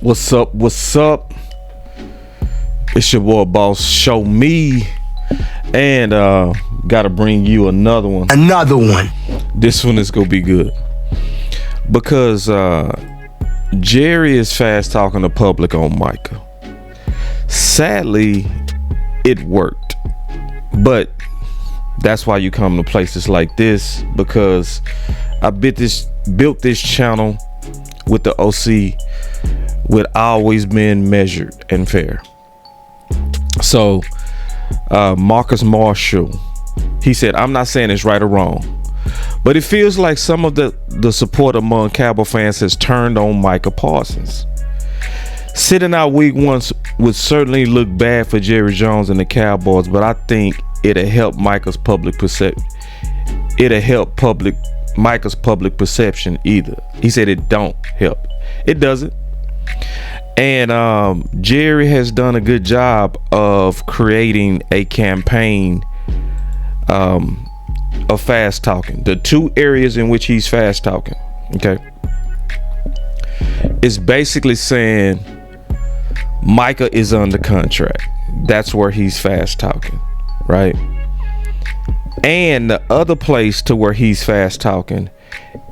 What's up? What's up? It's your boy Boss Show Me, and gotta bring you another one. This one is gonna be good because Jerry is fast talking to public on Micah. Sadly, it worked, but that's why you come to places like this, because I built this channel with the OC with always being measured and fair. So Marcus Marshall, he said, I'm not saying it's right or wrong, but it feels like some of the support among Cowboy fans has turned on Micah Parsons. Sitting out week one would certainly look bad for Jerry Jones and the Cowboys, but I think it'll help Micah's public perception. Micah's public perception either. He said it don't help. It doesn't. And Jerry has done a good job of creating a campaign of fast talking. The two areas in which he's fast talking, okay, is basically saying Micah is under contract. That's where he's fast talking, right? And the other place to where he's fast talking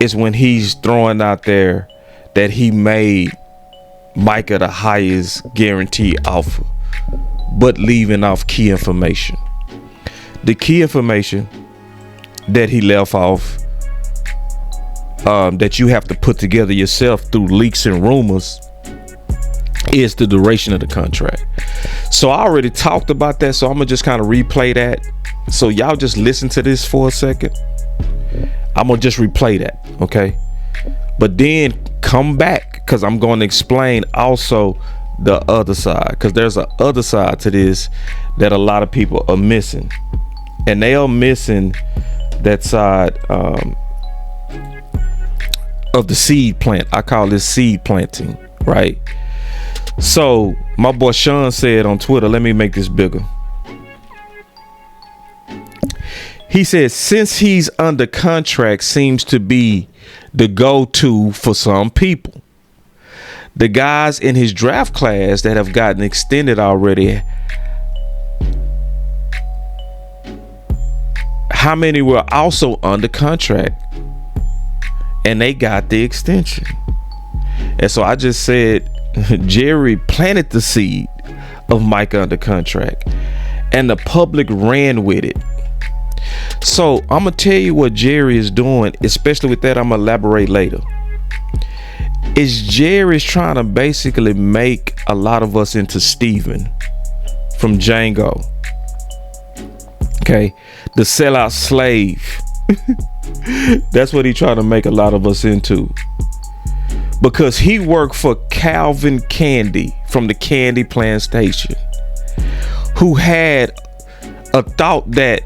is when he's throwing out there that he made Micah the highest guarantee offer, but leaving off key information. The key information that he left off, that you have to put together yourself through leaks and rumors, is the duration of the contract. So I already talked about that, so I'm gonna just kind of replay that. So y'all just listen to this for a second. I'm gonna just replay that, okay? But then come back, because I'm going to explain also the other side, because there's a other side to this that a lot of people are missing, and they are missing that side of the seed plant. I call this seed planting, right? So my boy Sean said on Twitter, let me make this bigger. He said, since he's under contract seems to be the go-to for some people. The guys in his draft class that have gotten extended already, how many were also under contract and they got the extension? And so I just said Jerry planted the seed of Micah under contract and the public ran with it. So I'm gonna tell you what Jerry is doing, especially with that. I'm gonna elaborate later. Is Jerry's trying to basically make a lot of us into Steven from Django, okay, the sellout slave. That's what he trying to make a lot of us into, because he worked for Calvin Candy from the Candy Plantation, who had a thought that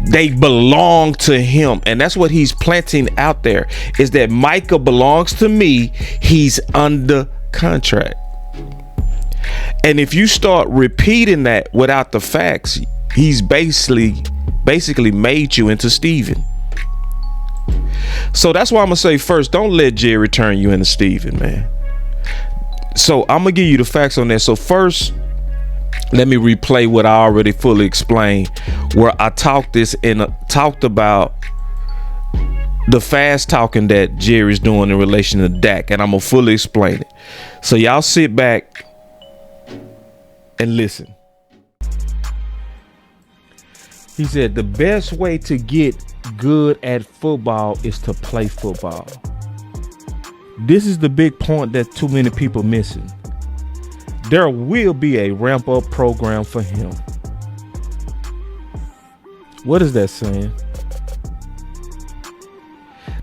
they belong to him, and that's what he's planting out there, is that Micah belongs to me. He's under contract. And if you start repeating that without the facts, he's basically made you into Steven. So that's why I'm gonna say first, don't let Jerry turn you into Steven, man. So I'm gonna give you the facts on that. So first, let me replay what I already fully explained, where I talked about the fast talking that Jerry's doing in relation to Dak, and I'm gonna fully explain it. So y'all sit back and listen. He said the best way to get good at football is to play football. This is the big point that too many people missing. There will be a ramp up program for him. What is that saying?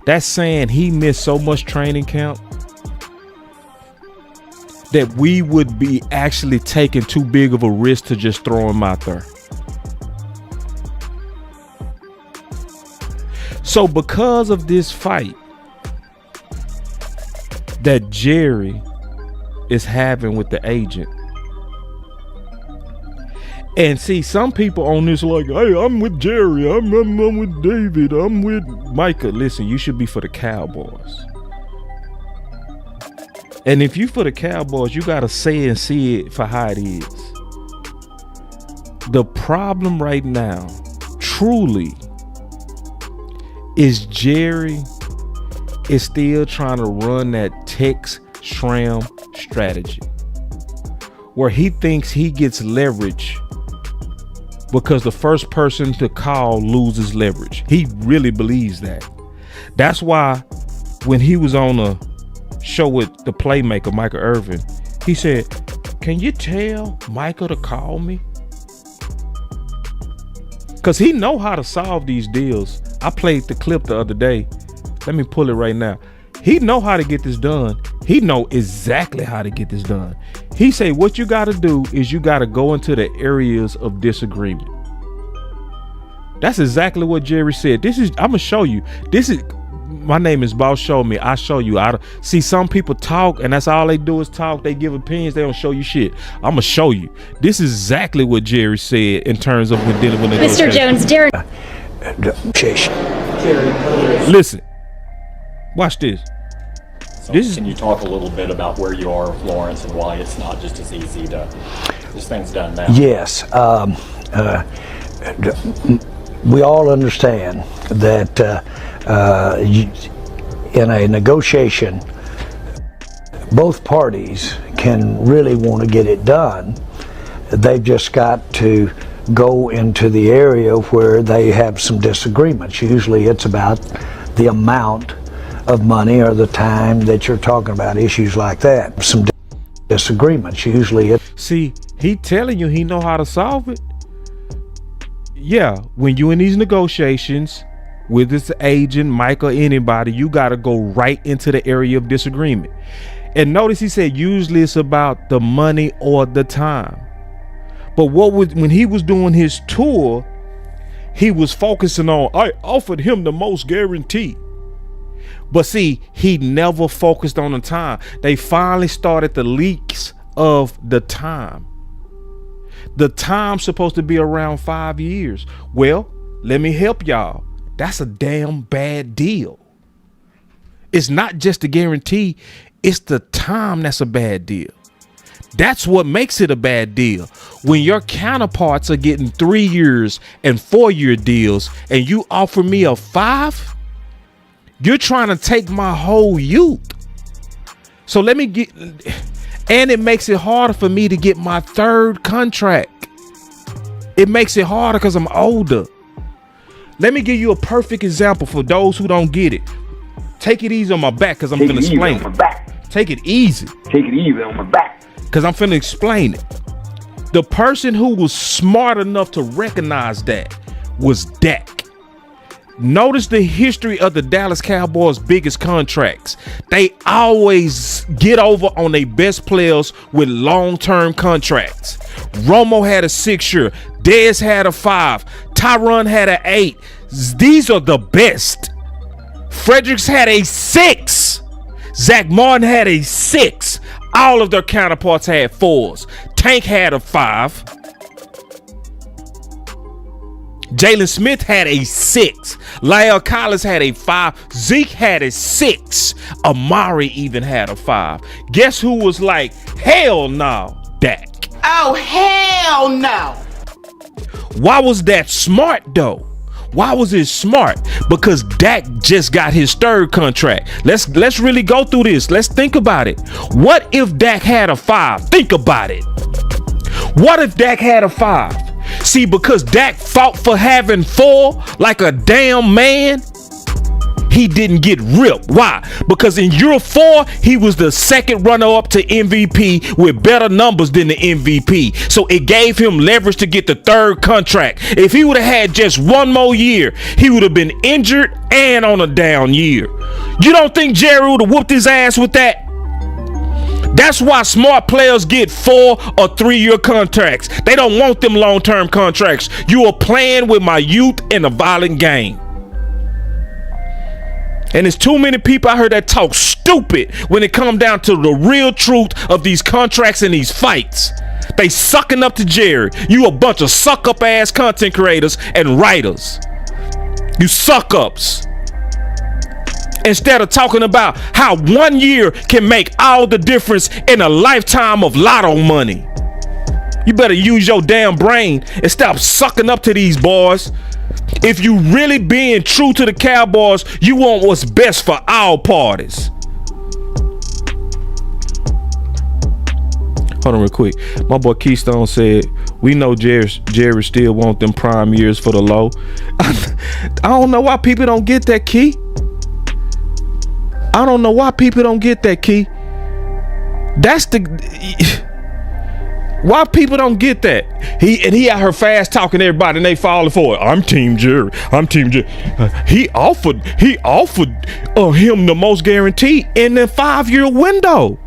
That's saying he missed so much training camp that we would be actually taking too big of a risk to just throw him out there. So because of this fight that Jerry is having with the agent, and see, some people on this like, hey, I'm with Jerry, I'm with David, I'm with Micah. Listen, you should be for the Cowboys. And if you for the Cowboys, you got to say and see it for how it is. The problem right now, truly, is Jerry is still trying to run that Tex Schramm strategy, where he thinks he gets leverage because the first person to call loses leverage. He really believes that. That's why when he was on a show with the playmaker, Michael Irvin, he said, "Can you tell Michael to call me?" Because he know how to solve these deals. I played the clip the other day. Let me pull it right now. He know how to get this done. He know exactly how to get this done. He say, what you got to do is you got to go into the areas of disagreement. That's exactly what Jerry said. I'm going to show you. My name is Boss Show Me. I show you. See, some people talk and that's all they do is talk. They give opinions. They don't show you shit. I'm going to show you. This is exactly what Jerry said in terms of when dealing with Mr. Jones, Darren. Listen. Watch this. So can you talk a little bit about where you are with Lawrence and why it's not just as easy to this thing's done now? Yes. We all understand that in a negotiation, both parties can really want to get it done. They've just got to go into the area where they have some disagreements. Usually it's about the amount of money or the time that you're talking about, issues like that. Some disagreements. Usually See, he telling you he know how to solve it. Yeah, when you in these negotiations with this agent, Mike or anybody, you got to go right into the area of disagreement. And notice he said usually it's about the money or the time. But when he was doing his tour, he was focusing on, I offered him the most guarantee. But see, he never focused on the time. They finally started the leaks of the time. The time's supposed to be around 5 years. Well, let me help y'all. That's a damn bad deal. It's not just the guarantee, it's the time that's a bad deal. That's what makes it a bad deal. When your counterparts are getting 3 years and 4 year deals and you offer me a 5, you're trying to take my whole youth. So let me get, and it makes it harder for me to get my third contract. It makes it harder because I'm older. Let me give you a perfect example for those who don't get it. Take it easy on my back because I'm finna explain it. Take it easy. Take it easy on my back. Because I'm finna explain it. The person who was smart enough to recognize that was Dak. Notice the history of the Dallas Cowboys' biggest contracts. They always get over on their best players with long-term contracts. Romo had a 6-year. Dez had a 5. Tyron had an 8. These are the best. Fredericks had a 6. Zach Martin had a 6. All of their counterparts had 4s. Tank had a 5. Jalen Smith had a 6. Lyle Collins had a 5. Zeke had a 6. Amari even had a 5. Guess who was like, hell no, Dak? Oh, hell no. Why was that smart though? Why was it smart? Because Dak just got his third contract. Let's really go through this. Let's think about it. What if Dak had a 5? Think about it. What if Dak had a 5? See, because Dak fought for having 4 like a damn man, he didn't get ripped. Why? Because in year 4, he was the second runner-up to MVP with better numbers than the MVP. So it gave him leverage to get the third contract. If he would have had just 1 more year, he would have been injured and on a down year. You don't think Jerry would have whooped his ass with that? That's why smart players get 4 or 3 year contracts. They don't want them long-term contracts. You are playing with my youth in a violent game. And there's too many people out here that talk stupid when it comes down to the real truth of these contracts and these fights. They sucking up to Jerry. You a bunch of suck up ass content creators and writers. You suck ups. instead of talking about how 1 year can make all the difference in a lifetime of lotto money. You better use your damn brain and stop sucking up to these boys. If you really being true to the Cowboys, you want what's best for all parties. Hold on real quick. My boy Keystone said, we know Jerry still want them prime years for the low. I don't know why people don't get that, Key. I don't know why people don't get that, Key. That's the... Why people don't get that? He out here fast talking to everybody and they falling for it. I'm Team Jerry. I'm Team Jerry. He offered him the most guaranteed in the 5-year window.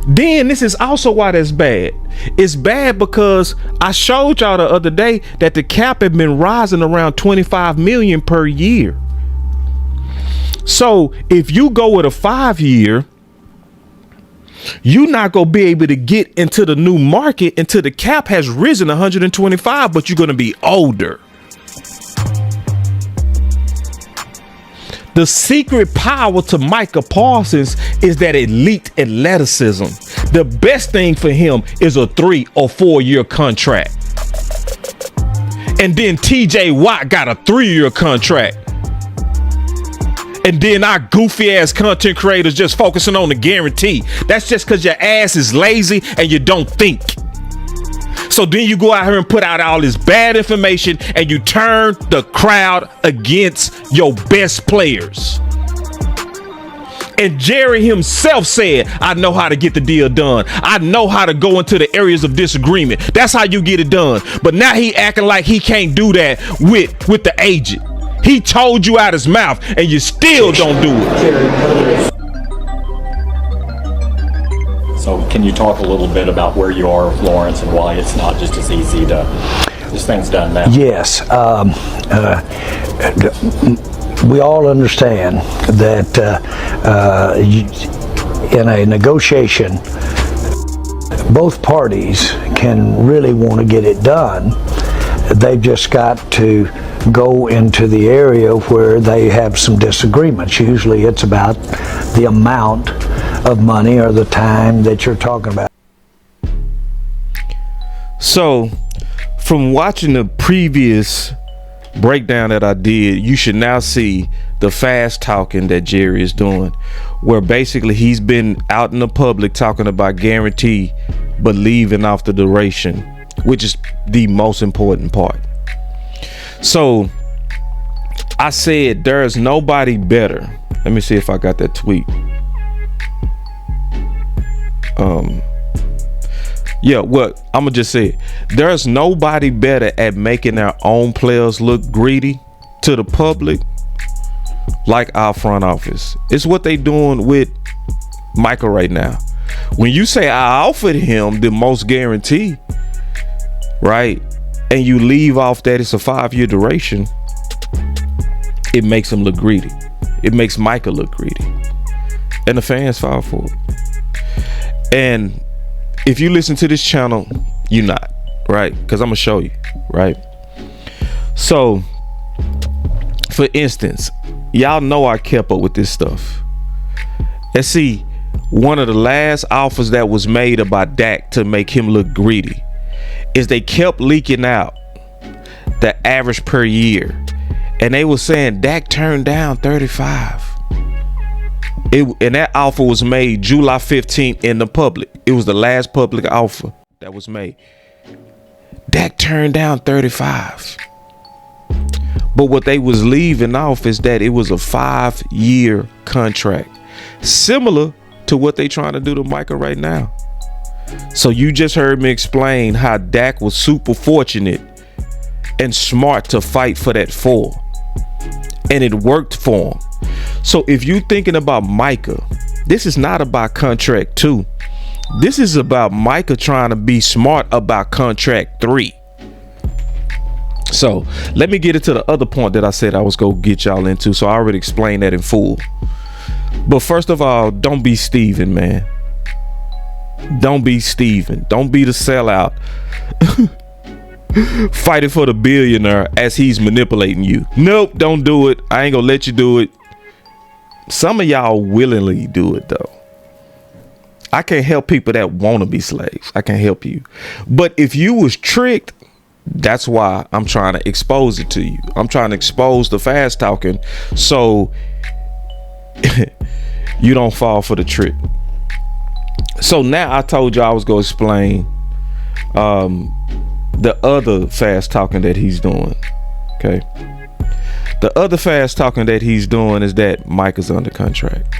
Then this is also why that's bad. It's bad because I showed y'all the other day that the cap had been rising around 25 million per year. So if you go with a 5-year, you're not going to be able to get into the new market until the cap has risen 125, but you're going to be older. The secret power to Micah Parsons is that elite athleticism. The best thing for him is a 3 or 4 year contract. And then TJ Watt got a 3-year contract. And then our goofy ass content creators just focusing on the guarantee. That's just because your ass is lazy and you don't think. So then you go out here and put out all this bad information and you turn the crowd against your best players. And Jerry himself said, I know how to get the deal done. I know how to go into the areas of disagreement. That's how you get it done. But now he acting like he can't do that with the agent. He told you out his mouth and you still don't do it. So can you talk a little bit about where you are with Lawrence and why it's not just as easy to this thing's done now? Yes. We all understand that in a negotiation, both parties can really want to get it done. They've just got to go into the area where they have some disagreements. Usually it's about the amount of money or the time that you're talking about. So from watching the previous breakdown that I did, you should now see the fast talking that Jerry is doing, where basically he's been out in the public talking about guarantee but leaving off the duration, which is the most important part. So I said there is nobody better. Let me see if I got that tweet. Yeah, what I'm gonna just say, there's nobody better at making their own players look greedy to the public like our front office. It's what they doing with Micah right now. When you say I offered him the most guarantee, right, and you leave off that it's a 5-year duration, it makes him look greedy. It makes Micah look greedy, and the fans fall for it. And if you listen to this channel, you're not, right? Because I'm gonna show you, right? So for instance, y'all know I kept up with this stuff. Let's see, one of the last offers that was made about Dak to make him look greedy is they kept leaking out the average per year, and they were saying Dak turned down 35. And that offer was made July 15th in the public. It was the last public offer that was made. Dak turned down 35. But what they was leaving off is that it was a 5-year contract, similar to what they trying to do to Micah right now. So you just heard me explain how Dak was super fortunate and smart to fight for that 4, and it worked for him. So if you thinking about Micah, this is not about contract 2. This is about Micah trying to be smart about contract 3. So let me get into the other point that I said I was gonna get y'all into. So I already explained that in full. But first of all, don't be Steven, man. Don't be Steven. Don't be the sellout. Fighting for the billionaire as he's manipulating you. Nope, don't do it. I ain't gonna let you do it. Some of y'all willingly do it though. I can't help people that want to be slaves. I can't help you. But if you was tricked, that's why I'm trying to expose it to you. I'm trying to expose the fast talking so you don't fall for the trick. So now I told you I was going to explain the other fast talking that he's doing. Okay. The other fast talking that he's doing is that Mike is under contract.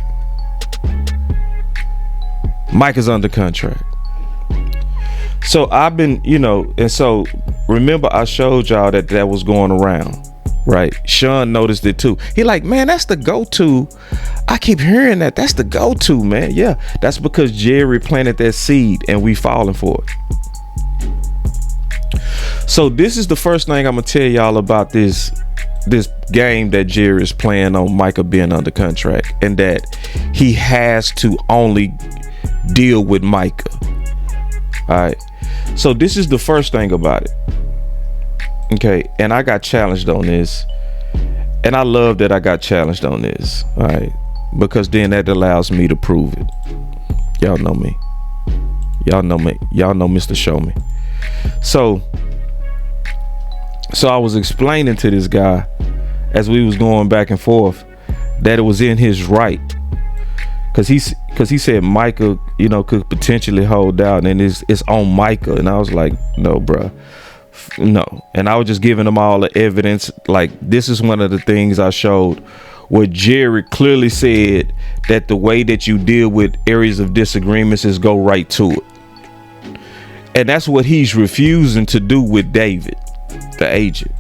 Mike is under contract. So I've been, and so remember I showed y'all that was going around, right? Sean noticed it too. He like, man, that's the go-to. I keep hearing that. That's the go-to, man. Yeah, that's because Jerry planted that seed and we falling for it. So this is the first thing I'm gonna tell y'all about this game that Jerry is playing on Micah being under contract, and that he has to only deal with Micah. All right. So this is the first thing about it. Okay. And I got challenged on this. And I love that I got challenged on this. All right. Because then that allows me to prove it. Y'all know me. Y'all know me. Y'all know Mr. Show Me. So I was explaining to this guy as we was going back and forth that it was in his right. Cause he said Micah, could potentially hold out, and it's on Micah. And I was like, no, bruh, no. And I was just giving him all the evidence. Like, this is one of the things I showed where Jerry clearly said that the way that you deal with areas of disagreements is go right to it. And that's what he's refusing to do with David, the agent.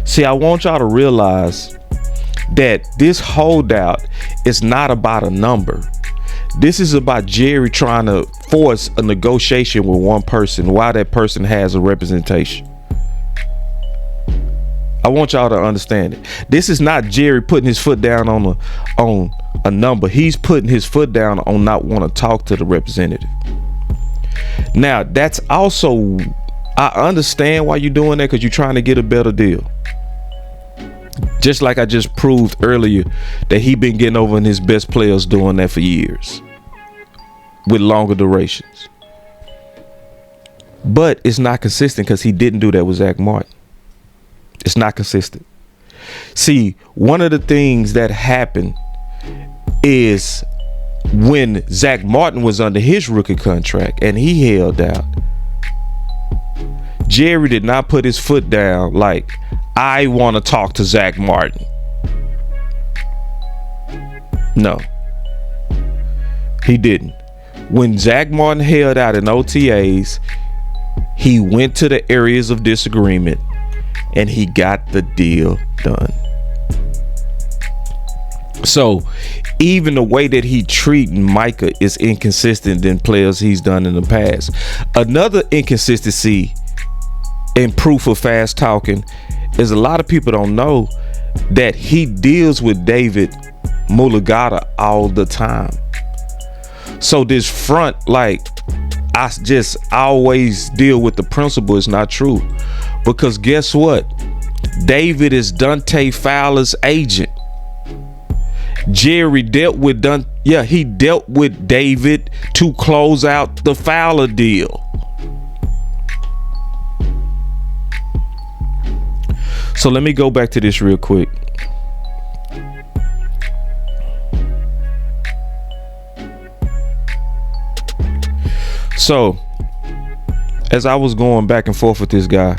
See, I want y'all to realize that this holdout is not about a number. This is about Jerry trying to force a negotiation with one person while that person has a representation. I want y'all to understand it. This is not Jerry putting his foot down on a number. He's putting his foot down on not want to talk to the representative. Now, that's also, I understand why you're doing that, because you're trying to get a better deal. Just like I just proved earlier that he been getting over in his best players doing that for years with longer durations. But it's not consistent because he didn't do that with Zach Martin. It's not consistent. See, one of the things that happened is when Zach Martin was under his rookie contract and he held out, Jerry did not put his foot down like, I want to talk to Zach Martin. No, he didn't. When Zach Martin held out in OTAs, he went to the areas of disagreement and he got the deal done. So even the way that he treating Micah is inconsistent than players he's done in the past. Another inconsistency and proof of fast talking is a lot of people don't know that he deals with David Mulugata all the time. So this front, like, I just always deal with the principle, is not true. Because guess what? David is Dante Fowler's agent. Jerry dealt with he dealt with David to close out the Fowler deal. So let me go back to this real quick. So as I was going back and forth with this guy,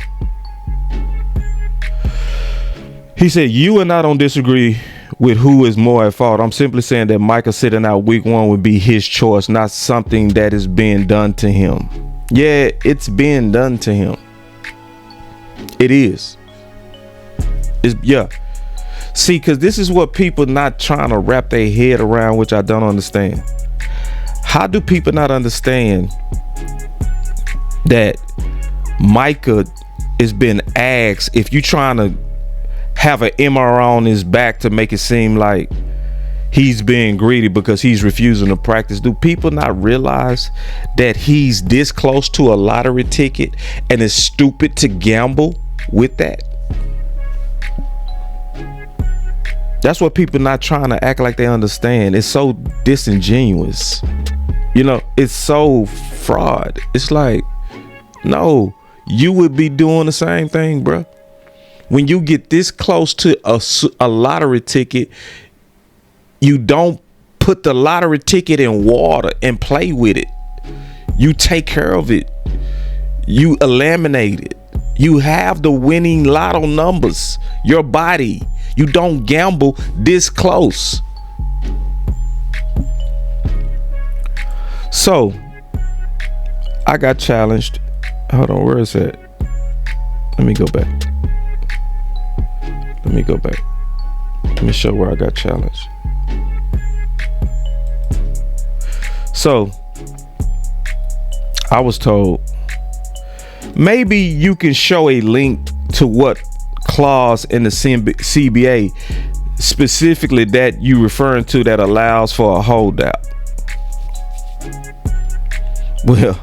he said, you and I don't disagree with who is more at fault. I'm simply saying that Micah sitting out week 1 would be his choice, not something that is being done to him. Yeah, it's being done to him. It is. Yeah. See, because this is what people not trying to wrap their head around, which I don't understand. How do people not understand that Micah is being asked, if you trying to have an MR on his back to make it seem like he's being greedy because he's refusing to practice? Do people not realize that he's this close to a lottery ticket and is stupid to gamble with that? That's what people not trying to act like they understand. It's so disingenuous. You know, it's so fraud. It's like, no, you would be doing the same thing, bro. When you get this close to a lottery ticket, you don't put the lottery ticket in water and play with it. You take care of it. You eliminate it. You have the winning lotto numbers. Your body. You don't gamble this close. So, I got challenged. Hold on, where is that? Let me go back. Let me show where I got challenged. So, I was told, maybe you can show a link to what clause in the CBA specifically that you referring to that allows for a holdout. Well,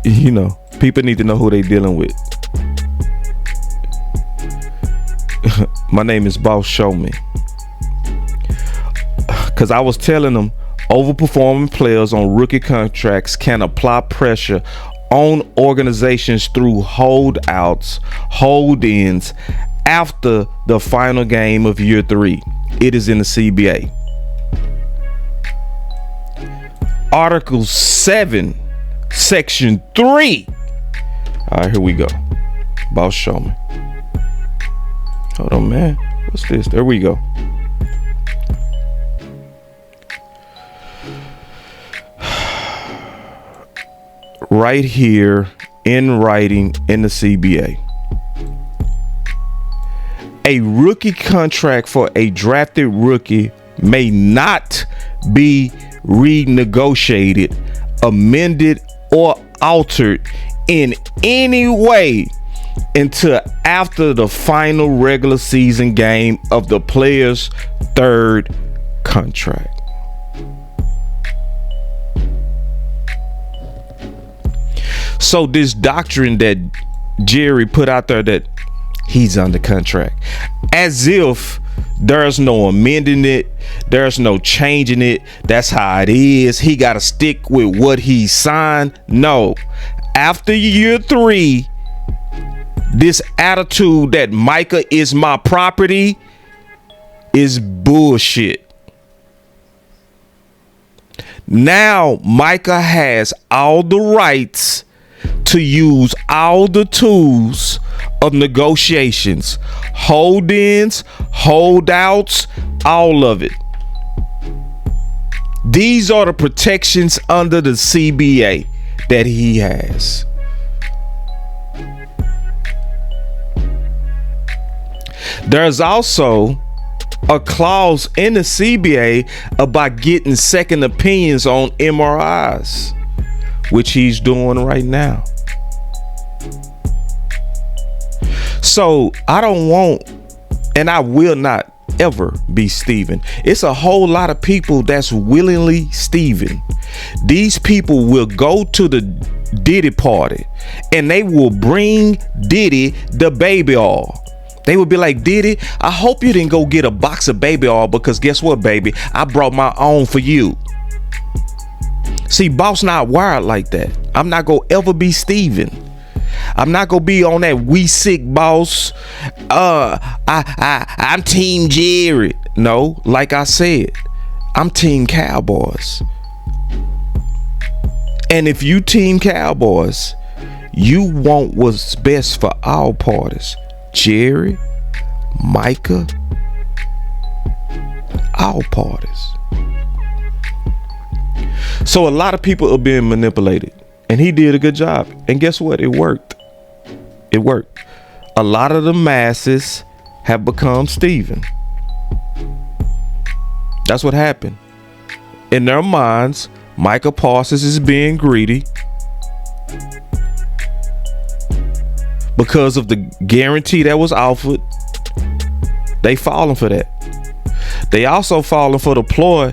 you know, people need to know who they dealing with. My name is Boss Show Me. Because I was telling them overperforming players on rookie contracts can apply pressure on organizations through holdouts, hold-ins after the final game of year 3. It is in the CBA. Article 7, Section 3. All right, here we go. Boss Show Me. Hold on, man. What's this? There we go. Right here in writing in the CBA. A rookie contract for a drafted rookie may not be renegotiated, amended, or altered in any way until after the final regular season game of the player's third contract. So this doctrine that Jerry put out there that he's under contract, as if there's no amending it, there's no changing it, that's how it is, he got to stick with what he signed. No, after year 3, this attitude that Micah is my property is bullshit. Now Micah has all the rights to use all the tools of negotiations, hold-ins, holdouts, all of it. These are the protections under the CBA that he has. There's also a clause in the CBA about getting second opinions on MRIs, which he's doing right now. So I don't want, and I will not ever be Steven. It's a whole lot of people that's willingly Steven. These people will go to the Diddy party and they will bring Diddy the baby oil. They would be like, Diddy, I hope you didn't go get a box of baby oil, because guess what, baby? I brought my own for you. See, Boss not wired like that. I'm not gonna ever be Steven. I'm not gonna be on that we sick boss. I'm Team Jerry. No, like I said, I'm Team Cowboys. And if you Team Cowboys, you want what's best for all parties. Jerry, Micah, all parties. So a lot of people are being manipulated, and he did a good job. And guess what? It worked. It worked. A lot of the masses have become Steven. That's what happened. In their minds, Micah Parsons is being greedy because of the guarantee that was offered. They falling for that. They also falling for the ploy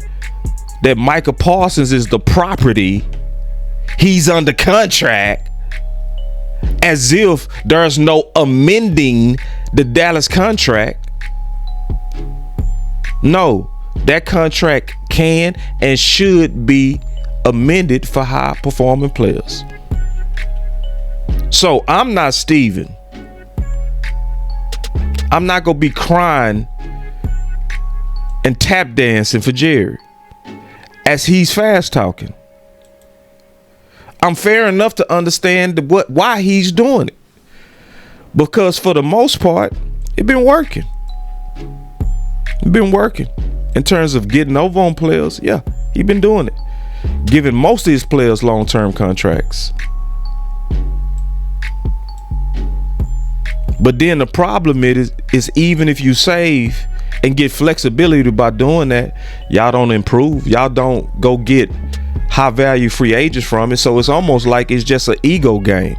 that Micah Parsons is the property. He's under contract, as if there's no amending the Dallas contract. No, that contract can and should be amended for high performing players. So I'm not Steven. I'm not gonna be crying and tap dancing for Jerry as he's fast talking. I'm fair enough to understand why he's doing it, because for the most part, it been working. It been working in terms of getting over on players. Yeah, he been doing it, giving most of his players long-term contracts. But then the problem is even if you save and get flexibility by doing that, y'all don't improve. Y'all don't go get high value free agents from it. So it's almost like it's just an ego game.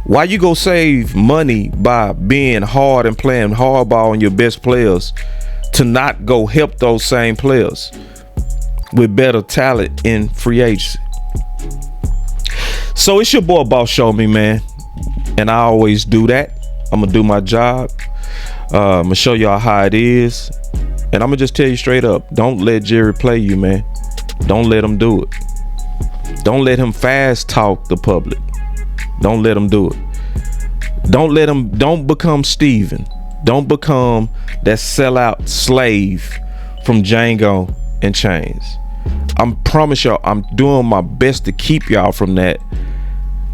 Why you go save money by being hard and playing hardball on your best players to not go help those same players with better talent in free agency? So it's your boy Boss Show Me, man. And I always do that. I'm gonna do my job. I'm gonna show y'all how it is. And I'm gonna just tell you straight up, don't let Jerry play you, man. Don't let him do it. Don't let him fast talk the public. Don't let him do it. Don't become Steven. Don't become that sellout slave from Django and Chains. I promise y'all, I'm doing my best to keep y'all from that.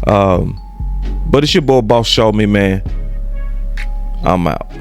But it's your boy Boss Show Me, man. I'm out.